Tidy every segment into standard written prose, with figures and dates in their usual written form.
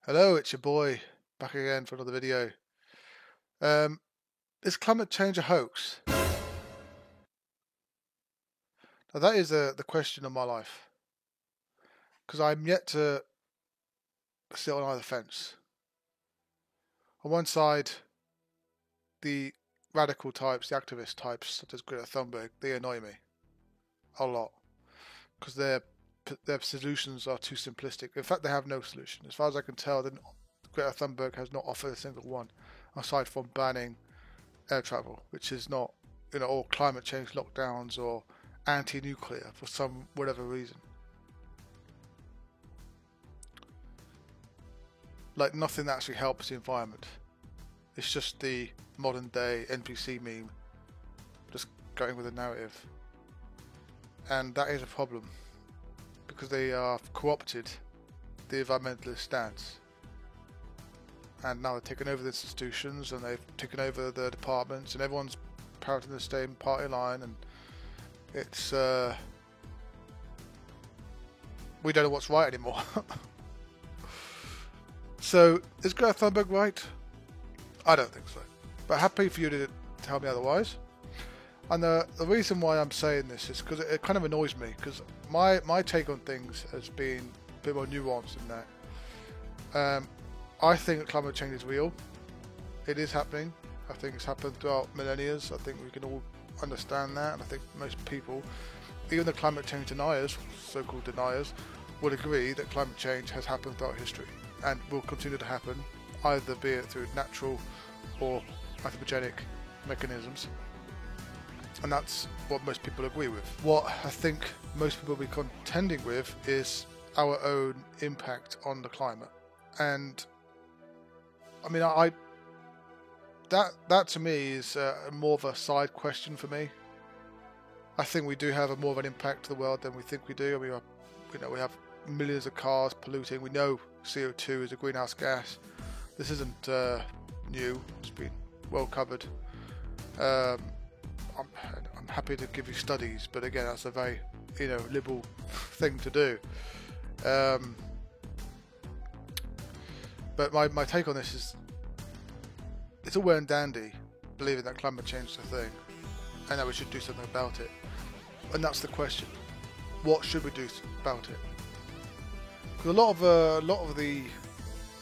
Hello, it's your boy back again for another video. Um, is climate change a hoax? Now that is the question of my life, because I'm yet to sit on either fence. On one side, the radical types, the activist types, such as Greta Thunberg, they annoy me a lot because their solutions are too simplistic. In fact, they have no solution. As far as I can tell, then Greta Thunberg has not offered a single one, aside from banning air travel, which is not, or climate change lockdowns or anti-nuclear for some whatever reason. Like nothing that actually helps the environment. It's just the modern day NPC meme, just going with a narrative, and that is a problem because they have co-opted the environmentalist stance, and now they're taking over the institutions and they've taken over the departments, and everyone's parroting the same party line, and it's we don't know what's right anymore. So is Greta Thunberg right? I don't think so, but happy for you to tell me otherwise. And the reason why I'm saying this is because it kind of annoys me, because my take on things has been a bit more nuanced than that. I think that climate change is real. It is happening. I think it's happened throughout millennia. I think we can all understand that, and I think most people, even the climate change deniers, so-called deniers, would agree that climate change has happened throughout history and will continue to happen, either be it through natural or anthropogenic mechanisms. And that's what most people agree with. What I think most people will be contending with is our own impact on the climate. And I mean, that to me is more of a side question for me. I think we do have more of an impact to the world than we think we do. I mean, we have millions of cars polluting. We know CO2 is a greenhouse gas. This isn't new. It's been well covered. I'm happy to give you studies, but again, that's a very liberal thing to do. But my take on this is, it's all well and dandy believing that climate change is a thing and that we should do something about it. And that's the question: what should we do about it? Because a lot of the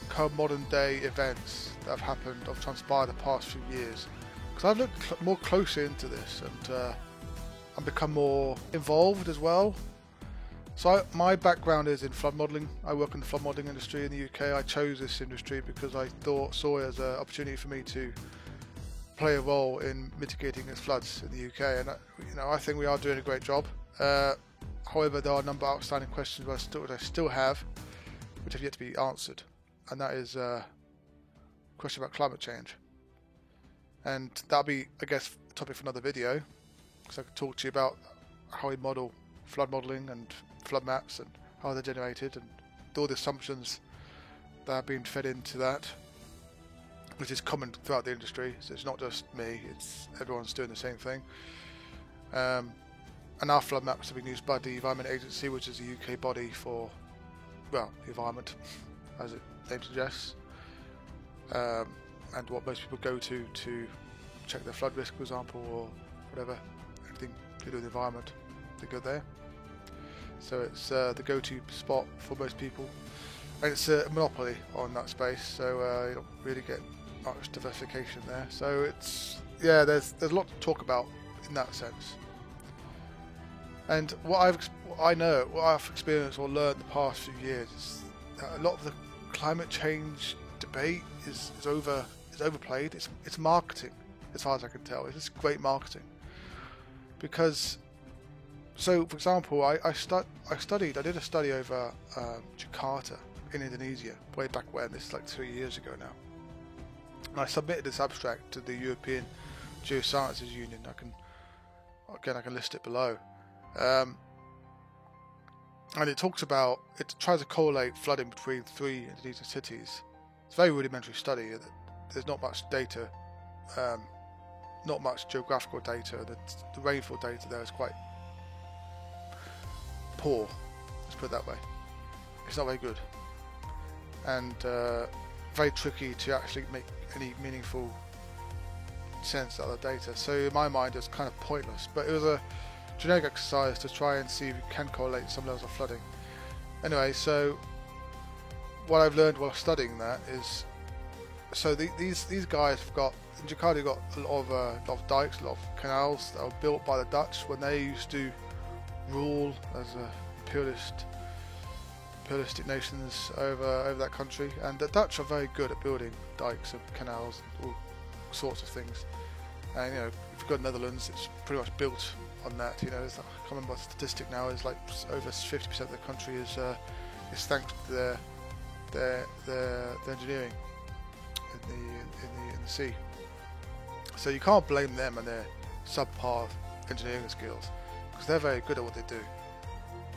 kind of modern day events that have happened, have transpired the past few years. Because I've looked more closely into this and I've become more involved as well. So my background is in flood modelling. I work in the flood modelling industry in the UK. I chose this industry because I saw it as an opportunity for me to play a role in mitigating its floods in the UK, and I think we are doing a great job. However, there are a number of outstanding questions which I still have, which have yet to be answered, and that is a question about climate change. And that'll be, I guess, a topic for another video, because I could talk to you about how we model flood modelling and flood maps and how they're generated and all the assumptions that have been fed into that, which is common throughout the industry. So it's not just me, it's everyone's doing the same thing. And our flood maps have been used by the Environment Agency, which is a UK body for, well, the environment, as it name suggests, and what most people go to check their flood risk, for example, or whatever, anything to do with the environment, they go there. So it's the go-to spot for most people, and it's a monopoly on that space, so you don't really get much diversification there. So it's, yeah, there's a lot to talk about in that sense. And what I've experienced or learned the past few years is that a lot of the climate change debate is overplayed. It's marketing, as far as I can tell. It's just great marketing. Because, so for example, I did a study over Jakarta in Indonesia way back when. This is like 3 years ago now. And I submitted this abstract to the European Geosciences Union. I can list it below. And it tries to correlate flooding between 3 Indonesian cities. It's a very rudimentary study. There's not much data, not much geographical data. The rainfall data there is quite poor, let's put it that way. It's not very good. and very tricky to actually make any meaningful sense out of the data. So in my mind, it's kind of pointless. But it was a generic exercise to try and see if you can correlate some levels of flooding. Anyway, so what I've learned while studying that is, so these guys have got, in Jakarta you've got a lot of dikes, a lot of canals that were built by the Dutch when they used to rule as a imperialistic nations over that country. And the Dutch are very good at building dikes and canals and all sorts of things. And if you've got Netherlands, it's pretty much built on that. I can't remember the statistic now. It's like over 50% of the country is thanks to their engineering in the sea. So you can't blame them and their subpar engineering skills, because they're very good at what they do.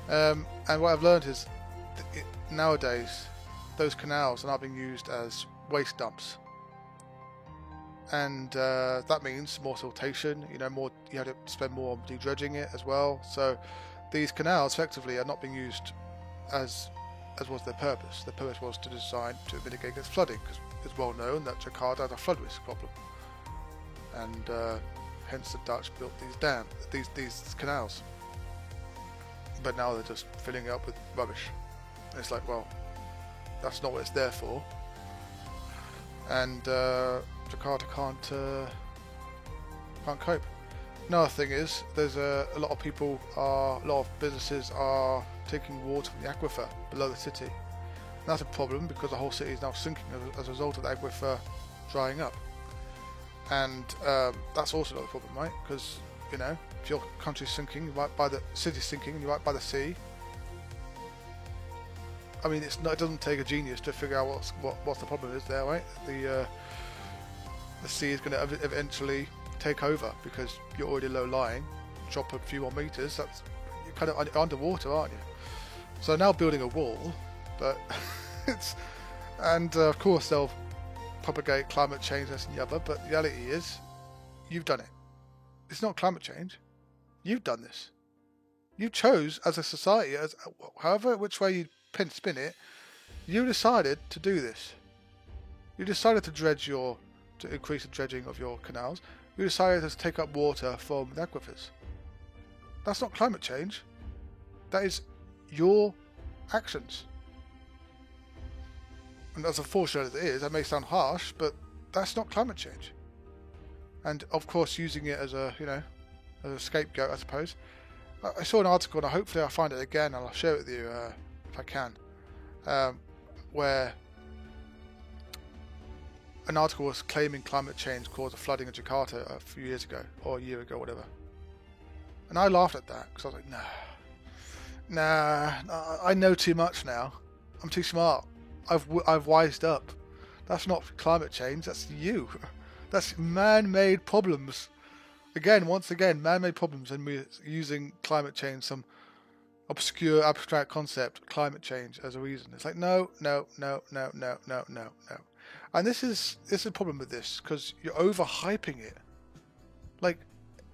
And what I've learned is that nowadays those canals are now being used as waste dumps, and that means more siltation. More, you have to spend more on de-dredging it as well. So these canals effectively are not being used as was their purpose. Their purpose was to design to mitigate against flooding, because it's well known that Jakarta has a flood risk problem, and hence the Dutch built these canals. But now they're just filling it up with rubbish. And it's like, well, that's not what it's there for. And Jakarta can't cope. Another thing is, there's a lot of businesses are taking water from the aquifer below the city. And that's a problem, because the whole city is now sinking as a result of the aquifer drying up. And that's also another problem, right? Because if your country's sinking, city's sinking, you're right by the sea. I mean, it doesn't take a genius to figure out what the problem is there, right? The sea is going to eventually take over, because you're already low lying. Drop a few more meters, you're kind of underwater, aren't you? So now building a wall, but of course they'll propagate climate change, this and the other. But the reality is, you've done it. It's not climate change. You've done this. You chose as a society, however which way you spin it, you decided to do this. You decided to increase the dredging of your canals. You decided to take up water from the aquifers. That's not climate change. That is your actions. And as unfortunate as it is, that may sound harsh, but that's not climate change. And of course, using it as a scapegoat, I suppose. I saw an article, and hopefully I'll find it again, and I'll share it with you if I can, where an article was claiming climate change caused a flooding in Jakarta a few years ago, or a year ago, whatever. And I laughed at that, because I was like, nah, I know too much now. I'm too smart. I've wised up. That's not climate change, that's you. That's man-made problems. Once again, man-made problems, and we're using climate change, some obscure abstract concept, climate change, as a reason. It's like, no. And this is a problem with this, because you're overhyping it. Like,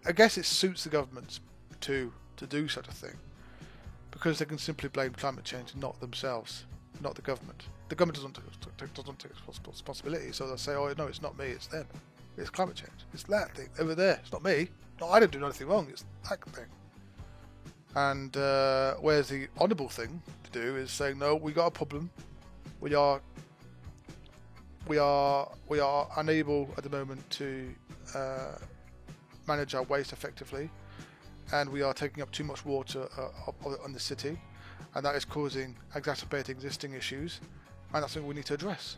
I guess it suits the governments to do such a thing, because they can simply blame climate change, not themselves, not the government. The government doesn't take responsibility, so they'll say, oh no, it's not me, it's them. It's climate change. It's that thing over there. It's not me. No, I didn't do anything wrong. It's that thing. And whereas the honourable thing to do is saying, no, we got a problem. We are unable at the moment to manage our waste effectively, and we are taking up too much water on the city, and that is exacerbating existing issues, and that's something we need to address.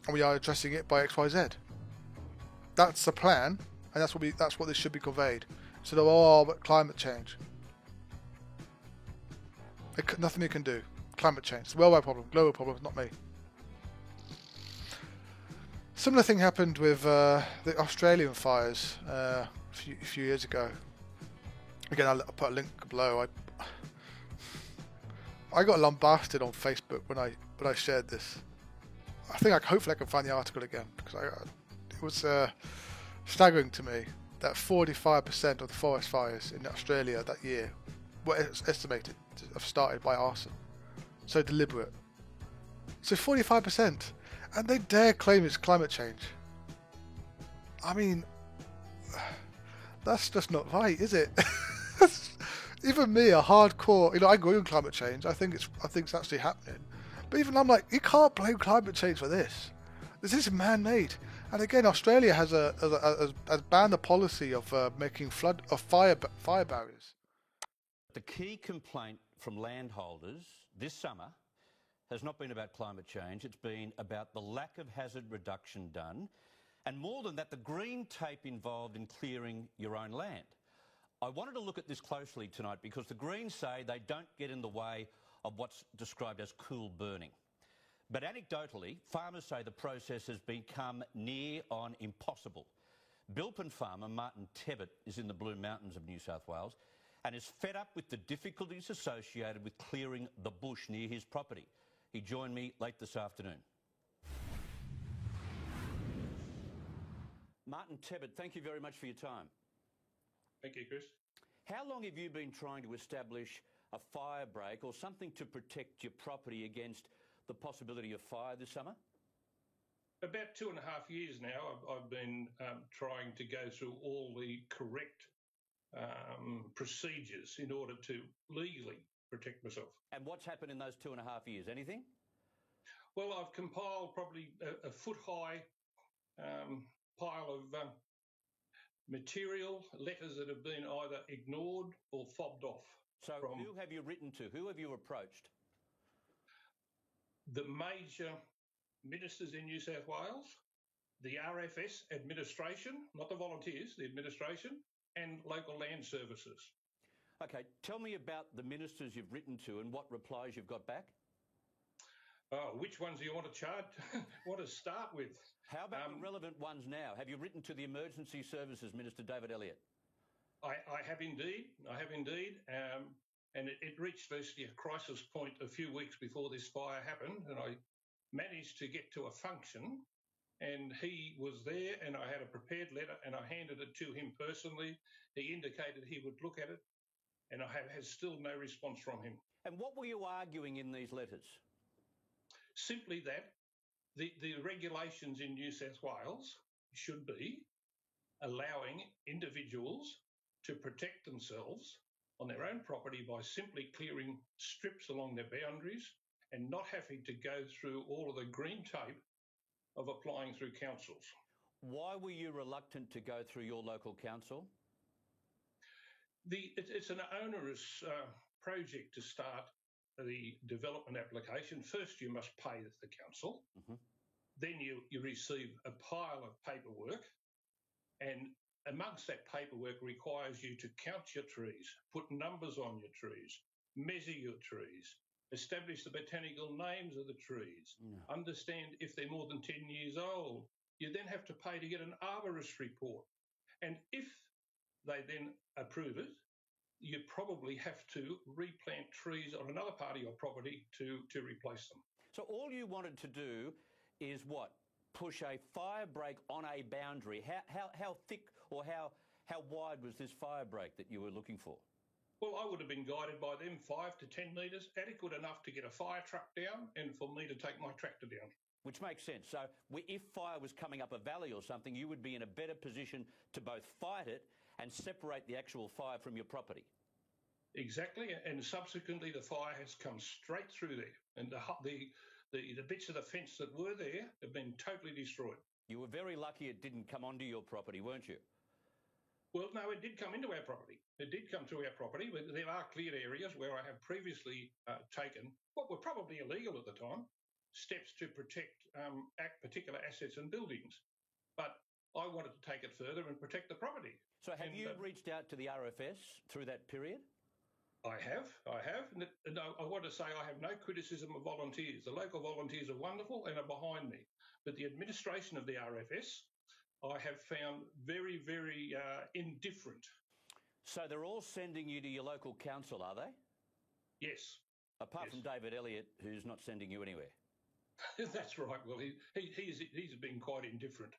And we are addressing it by XYZ. That's the plan, and that's what this should be conveyed. So, but climate change. Nothing we can do. Climate change. It's a worldwide problem, global problem, not me. Similar thing happened with the Australian fires a few years ago. Again, I'll put a link below. I got lambasted on Facebook when I shared this. Hopefully I can find the article again, because it was staggering to me that 45% of the forest fires in Australia that year were estimated to have started by arson. So deliberate. So 45%. And they dare claim it's climate change. I mean, that's just not right, is it? Even me, a hardcore, I agree with climate change. I think it's actually happening. But even I'm like, you can't blame climate change for this. This is man-made. And again, Australia has banned a policy of making fire barriers. The key complaint from landholders this summer has not been about climate change. It's been about the lack of hazard reduction done, and more than that, the green tape involved in clearing your own land. I wanted to look at this closely tonight because the Greens say they don't get in the way of what's described as cool burning. But anecdotally, farmers say the process has become near on impossible. Bilpin farmer Martin Tebbit is in the Blue Mountains of New South Wales and is fed up with the difficulties associated with clearing the bush near his property. He joined me late this afternoon. Martin Tebbit, thank you very much for your time. Thank you, Chris. How long have you been trying to establish a fire break or something to protect your property against the possibility of fire this summer? About 2.5 years now, I've been trying to go through all the correct procedures in order to legally protect myself. And what's happened in those 2.5 years? Anything? Well, I've compiled probably a foot-high pile of material, letters that have been either ignored or fobbed off. So who have you written to? Who have you approached? The major ministers in New South Wales, the RFS administration, not the volunteers, the administration, and local land services. Okay, tell me about the ministers you've written to and what replies you've got back. Which ones do you want to start with? How about the relevant ones now? Have you written to the Emergency Services Minister, David Elliott? I have indeed. And it reached basically a crisis point a few weeks before this fire happened, and I managed to get to a function, and he was there, and I had a prepared letter, and I handed it to him personally. He indicated he would look at it, and I have had still no response from him. And what were you arguing in these letters? Simply that the regulations in New South Wales should be allowing individuals to protect themselves on their own property by simply clearing strips along their boundaries and not having to go through all of the green tape of applying through councils. Why were you reluctant to go through your local council? It's an onerous project to start the development application. First, you must pay the council. Mm-hmm. Then you receive a pile of paperwork, and amongst that paperwork requires you to count your trees, put numbers on your trees, measure your trees, establish the botanical names of the trees, understand if they're more than 10 years old. You then have to pay to get an arborist report. And if they then approve it, you probably have to replant trees on another part of your property to replace them. So all you wanted to do is what? Push a fire break on a boundary. How thick or how wide was this fire break that you were looking for? Well, I would have been guided by them 5 to 10 metres, adequate enough to get a fire truck down and for me to take my tractor down. Which makes sense. So if fire was coming up a valley or something, you would be in a better position to both fight it and separate the actual fire from your property. Exactly, and subsequently the fire has come straight through there, and the bits of the fence that were there have been totally destroyed. You were very lucky it didn't come onto your property, weren't you? Well, no, it did come into our property. It did come through our property, but there are cleared areas where I have previously taken what were probably illegal at the time, steps to protect particular assets and buildings. But I wanted to take it further and protect the property. So have you reached out to the RFS through that period? I have. And I want to say I have no criticism of volunteers. The local volunteers are wonderful and are behind me. But the administration of the RFS, I have found very, very indifferent. So they're all sending you to your local council, are they? Yes. Apart from David Elliott, who's not sending you anywhere. That's right. Well, he's been quite indifferent.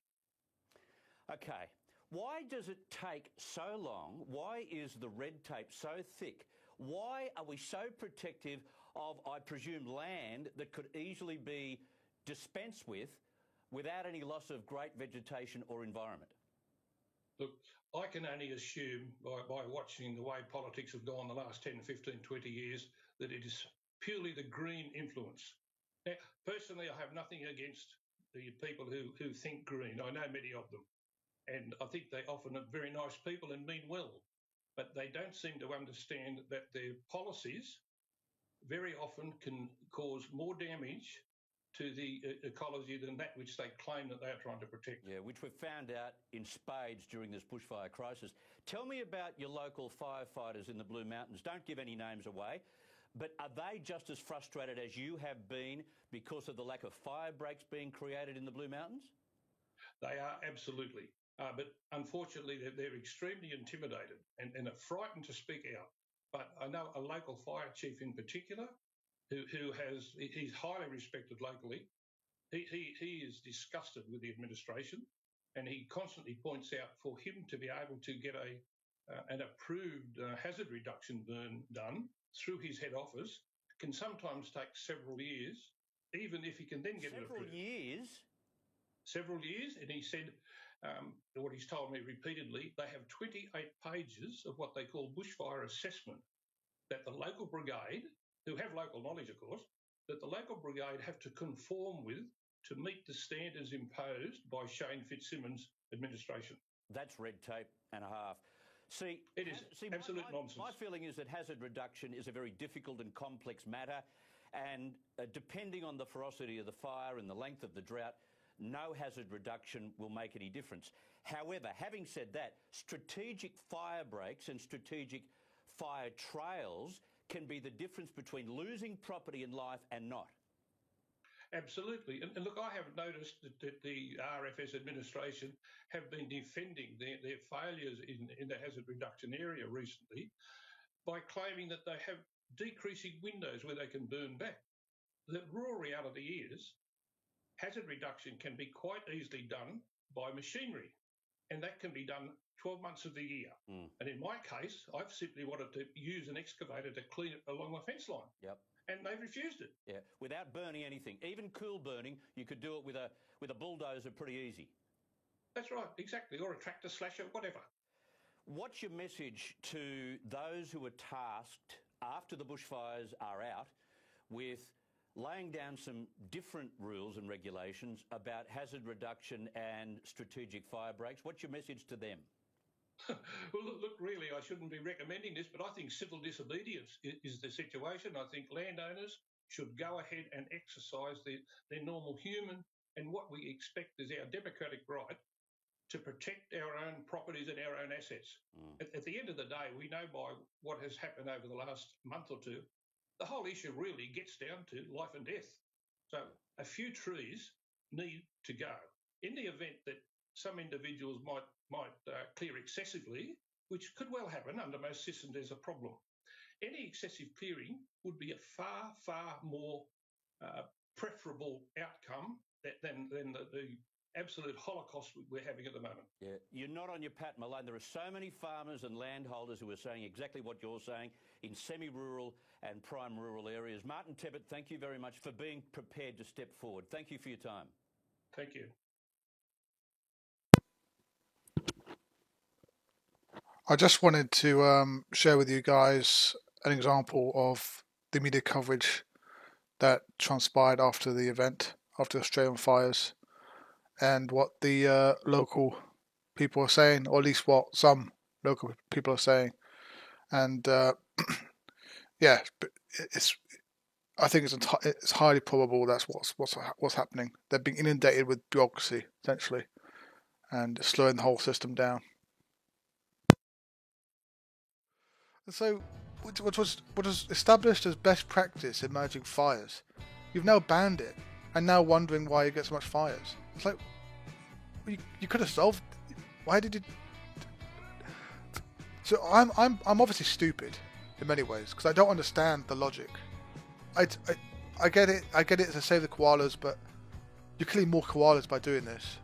Okay. Why does it take so long? Why is the red tape so thick? Why are we so protective of, I presume, land that could easily be dispensed with without any loss of great vegetation or environment? Look, I can only assume by watching the way politics have gone the last 10, 15, 20 years that it is purely the green influence. Now, personally, I have nothing against the people who think green. I know many of them. And I think they often are very nice people and mean well. But they don't seem to understand that their policies very often can cause more damage to the ecology than that which they claim that they are trying to protect. Yeah, which we've found out in spades during this bushfire crisis. Tell me about your local firefighters in the Blue Mountains. Don't give any names away, but are they just as frustrated as you have been because of the lack of fire breaks being created in the Blue Mountains? They are, absolutely. But unfortunately, they're extremely intimidated and are frightened to speak out. But I know a local fire chief in particular he's highly respected locally. He is disgusted with the administration, and he constantly points out for him to be able to get an approved hazard reduction burn done through his head office can sometimes take several years, even if he can then get it approved. Several years, and he said, what he's told me repeatedly, they have 28 pages of what they call bushfire assessment that the local brigade, who have local knowledge, of course, that the local brigade have to conform with to meet the standards imposed by Shane Fitzsimmons' administration. That's red tape and a half. See, it is absolute nonsense. My feeling is that hazard reduction is a very difficult and complex matter, and depending on the ferocity of the fire and the length of the drought, no hazard reduction will make any difference. However, having said that, strategic fire breaks and strategic fire trails can be the difference between losing property and life and not. Absolutely. And look, I have noticed that the RFS administration have been defending their failures in the hazard reduction area recently by claiming that they have decreasing windows where they can burn back. The raw reality is hazard reduction can be quite easily done by machinery, and that can be done 12 months of the year. And in my case, I've simply wanted to use an excavator to clean it along my fence line. Yep. And they've refused it. Yeah, without burning anything. Even cool burning, you could do it with a bulldozer pretty easy. That's right, exactly, or a tractor slasher, whatever. What's your message to those who are tasked, after the bushfires are out, with laying down some different rules and regulations about hazard reduction and strategic fire breaks? What's your message to them? Well, look, really, I shouldn't be recommending this, but I think civil disobedience is the situation. I think landowners should go ahead and exercise their normal human and what we expect is our democratic right to protect our own properties and our own assets. At the end of the day, we know by what has happened over the last month or two, the whole issue really gets down to life and death. So a few trees need to go. In the event that some individuals might clear excessively, which could well happen under most systems, there's a problem. Any excessive clearing would be a far, far more preferable outcome than the absolute holocaust we're having at the moment. Yeah, you're not on your pat, Malone. There are so many farmers and landholders who are saying exactly what you're saying in semi-rural and prime rural areas. Martin Tebbit, thank you very much for being prepared to step forward. Thank you for your time. Thank you. I just wanted to share with you guys an example of the media coverage that transpired after the event, after the Australian fires, and what the local people are saying, or at least what some local people are saying. And yeah, I think it's highly probable that's what's happening. They're being inundated with bureaucracy, essentially, and slowing the whole system down. So, what was established as best practice in managing fires, you've now banned it, and now wondering why you get so much fires. It's like, you could have solved. Why did you? So I'm obviously stupid in many ways because I don't understand the logic. I get it. I get it to save the koalas, but you're killing more koalas by doing this.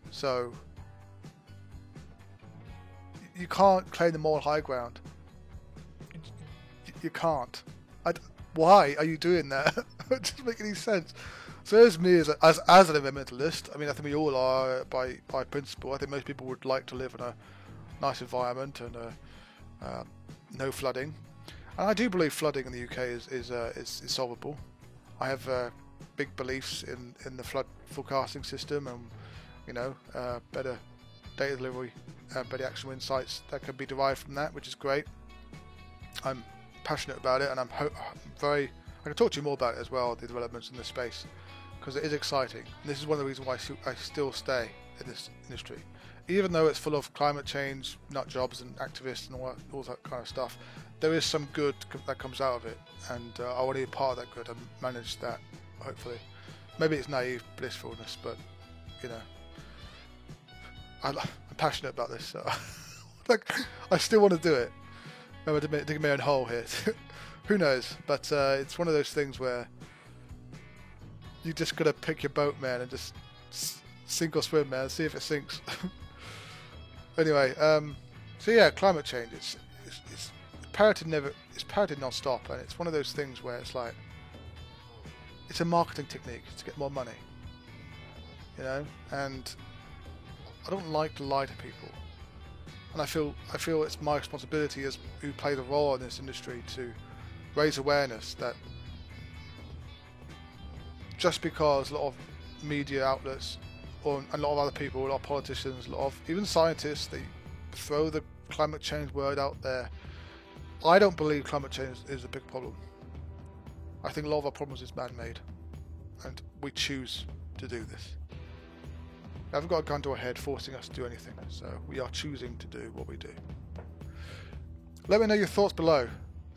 So you can't claim the moral high ground. You can't. Why are you doing that? It doesn't make any sense. So there's me as an environmentalist. I mean, I think we all are by principle. I think most people would like to live in a nice environment and no flooding. And I do believe flooding in the UK is solvable. I have big beliefs in the flood forecasting system and better data delivery, better actionable insights that can be derived from that, which is great. I'm passionate about it, and I can talk to you more about it as well, the developments in this space, because it is exciting. And this is one of the reasons why I still stay in this industry. Even though it's full of climate change, nut jobs and activists and all that kind of stuff, there is some good that comes out of it, and I want to be part of that good and manage that, hopefully. Maybe it's naive blissfulness, but, I'm passionate about this, so I still want to do it. I'm digging my own hole here. Who knows? But it's one of those things where you just gotta pick your boat, man, and just sink or swim, man. See if it sinks. Anyway, so yeah, climate change. It's parroted non-stop, and it's one of those things where it's like it's a marketing technique to get more money, And I don't like to lie to people. And I feel it's my responsibility as who play the role in this industry to raise awareness that just because a lot of media outlets or a lot of other people, a lot of politicians, a lot of even scientists, they throw the climate change word out there. I don't believe climate change is a big problem. I think a lot of our problems is man-made, and we choose to do this. We haven't got a gun to our head forcing us to do anything, so we are choosing to do what we do. Let me know your thoughts below,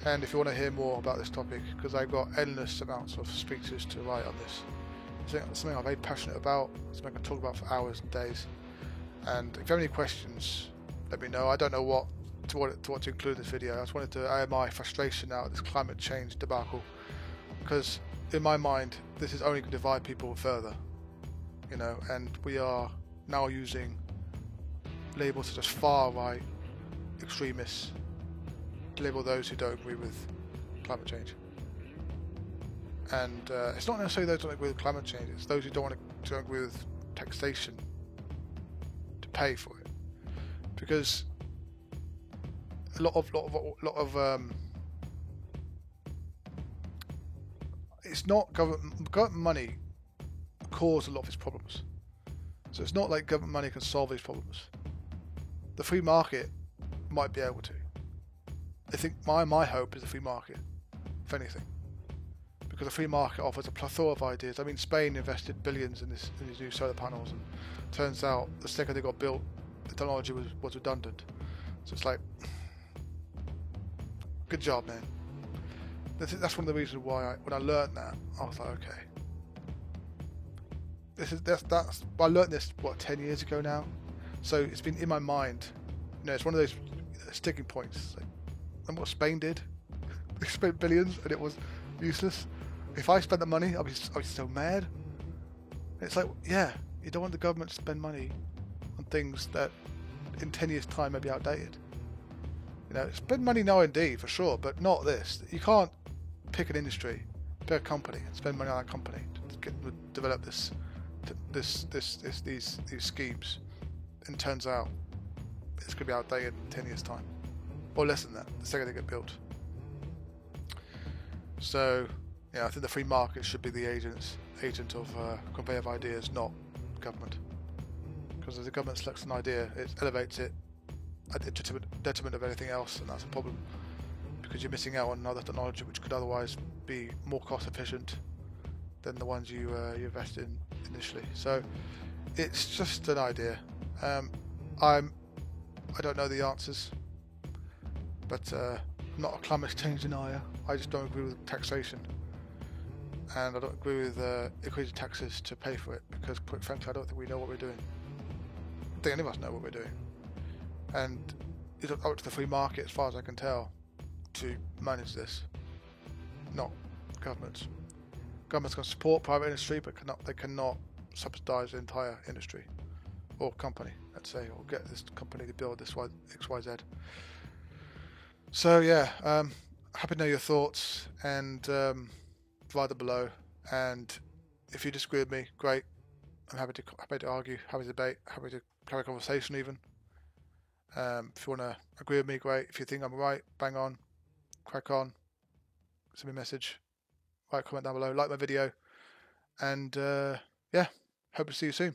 and if you want to hear more about this topic, because I've got endless amounts of speeches to write on this. It's something I'm very passionate about, something I can talk about for hours and days. And if you have any questions, let me know. I don't know what to include in this video. I just wanted to air my frustration out at this climate change debacle, because in my mind, this is only going to divide people further. And we are now using labels such as far-right extremists to label those who don't agree with climate change. And it's not necessarily those who don't agree with climate change, it's those who don't agree with taxation to pay for it. Because a lot of it's not government money cause a lot of these problems. So it's not like government money can solve these problems. The free market might be able to. I think my hope is the free market, if anything. Because the free market offers a plethora of ideas. I mean, Spain invested billions in these new solar panels, and turns out the second they got built, the technology was redundant. So it's like, good job, man. That's one of the reasons why when I learned that, I was like, okay. I learned this 10 years ago now, so it's been in my mind. It's one of those sticking points. Like, remember what Spain did? They spent billions and it was useless. If I spent the money, I'd be so mad. It's like, yeah, you don't want the government to spend money on things that in 10 years' time may be outdated. Spend money now indeed for sure, but not this. You can't pick an industry, pick a company, and spend money on that company to develop these schemes, and turns out it's going to be outdated in 10 years time, or less than that, the second they get built. So I think the free market should be the agent of conveyor of ideas, not government, because if the government selects an idea, it elevates it at the detriment of anything else, and that's a problem, because you're missing out on another technology which could otherwise be more cost efficient than the ones you invested in initially. So it's just an idea. I don't know the answers, but I'm not a climate change denier. I just don't agree with taxation, and I don't agree with increasing taxes to pay for it, because quite frankly I don't think we know what we're doing. I don't think any of us know what we're doing, and it's up to the free market, as far as I can tell, to manage this, not governments. Governments can support private industry, but they cannot subsidise the entire industry or company, let's say, or get this company to build this XYZ. So yeah, happy to know your thoughts, and write them below. And if you disagree with me, great. I'm happy to argue, happy to debate, happy to carry a conversation even. If you want to agree with me, great. If you think I'm right, bang on, crack on, send me a message, write a comment down below, like my video, and yeah, hope to see you soon.